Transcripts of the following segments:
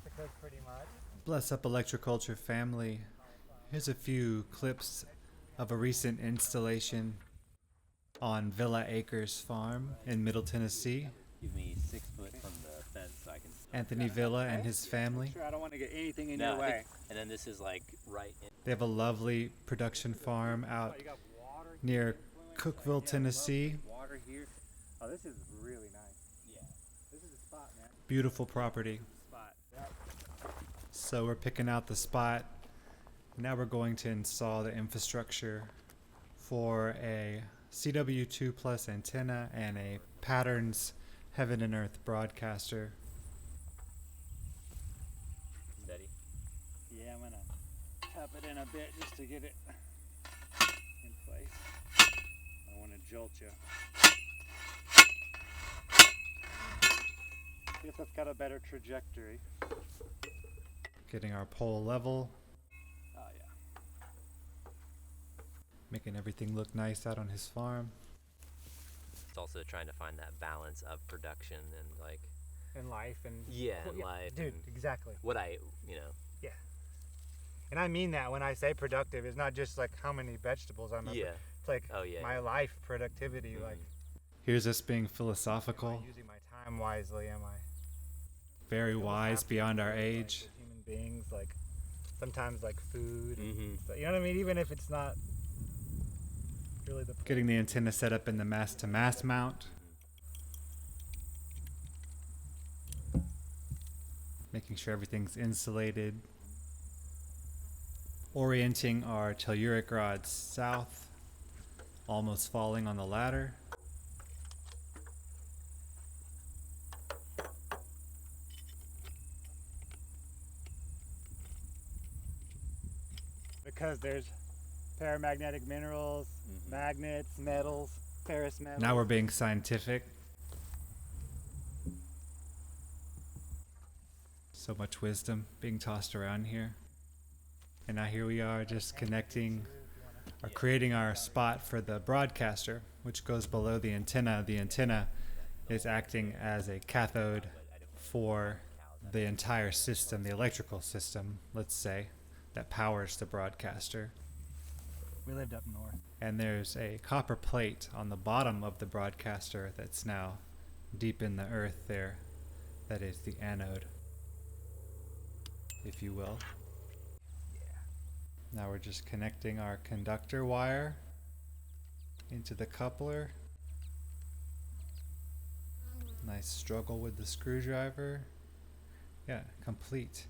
brassicas pretty much. Bless up Electroculture family. Here's a few clips of a recent installation on Villa Acres Farm in Middle Tennessee. Give me 6 foot from the fence so I can. Anthony Villa and his family. Sure, I don't want to get anything in No, your way. and then this is like right in. They have a lovely production farm out near Cookeville, Tennessee. Water here. Oh, this is really nice. Yeah. This is the spot, man. Beautiful property. Spot. So we're picking out the spot. Now we're going to install the infrastructure for a CW2 Plus antenna and a Patterns Heaven and Earth broadcaster. Steady. Yeah, I'm gonna tap it in a bit just to get it in place. I don't want to jolt you. I guess that's got a better trajectory. Getting our pole level, Oh yeah. making everything look nice out on his farm. It's also trying to find that balance of production and like In life and life. dude, and exactly. what I And I mean that when I say productive, it's not just like how many vegetables I'm. Yeah. It's like Oh, yeah, my yeah. life productivity. Mhm. Like, Here's us being am philosophical, I using my time wisely? Am I? very wise beyond our Like, age. with human beings, like sometimes like food. Mm-hmm. But you know what I mean? Even if it's not really the. Getting the antenna set up in the mast-to-mast mount. Making sure everything's insulated. Orienting our telluric rods south. Almost falling on the ladder. Because there's paramagnetic minerals, Mhm. magnets, metals, ferrous metals. Now we're being scientific. So much wisdom being tossed around here. And now here we are just connecting or creating our spot for the broadcaster, which goes below the antenna. The antenna is acting as a cathode for the entire system, the electrical system, let's say, that powers the broadcaster. We lived up north. And there's a copper plate on the bottom of the broadcaster that's now deep in the earth there. That is the anode, if you will. Now we're just connecting our conductor wire into the coupler. Nice struggle with the screwdriver. Yeah, complete.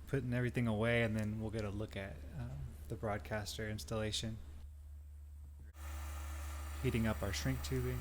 Putting everything away, and then we'll get a look at the broadcaster installation. Heating up our shrink tubing.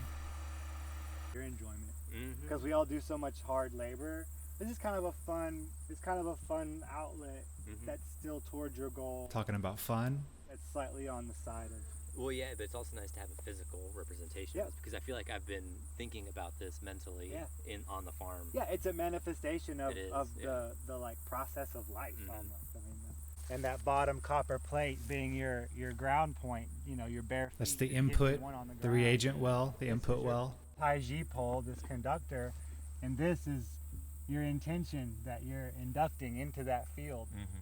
Your enjoyment. Mm-hmm. Because we all do so much hard labor. This is kind of a fun. It's kind of a fun outlet Mhm. that's still towards your goal. Talking about fun. That's slightly on the side of. Well, yeah, but it's also nice to have a physical representation Yeah. because I feel like I've been thinking about this mentally Yeah. on the farm. Yeah, it's a manifestation of, It is, of yeah. the like process of life Mhm. almost. I mean, and that bottom copper plate being your ground point. You know, your bare feet. That's the just hitting input, one on the the ground. reagent well, the This input is your well. Pi G pole, this conductor, and this is your intention that you're inducting into that field. Mm-hmm.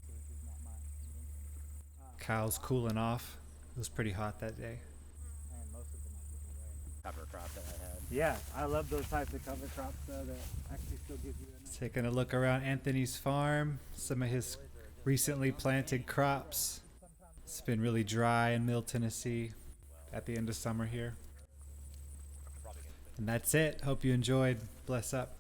This is not my invention. Cows cooling off. It was pretty hot that day. And most of them I give away. Cover crop that I had. Yeah, I love those types of cover crops though that actually still give you a nice. Taking a look around Anthony's farm, some of his recently planted crops. It's been really dry in Middle Tennessee at the end of summer here. And that's it. Hope you enjoyed. Bless up.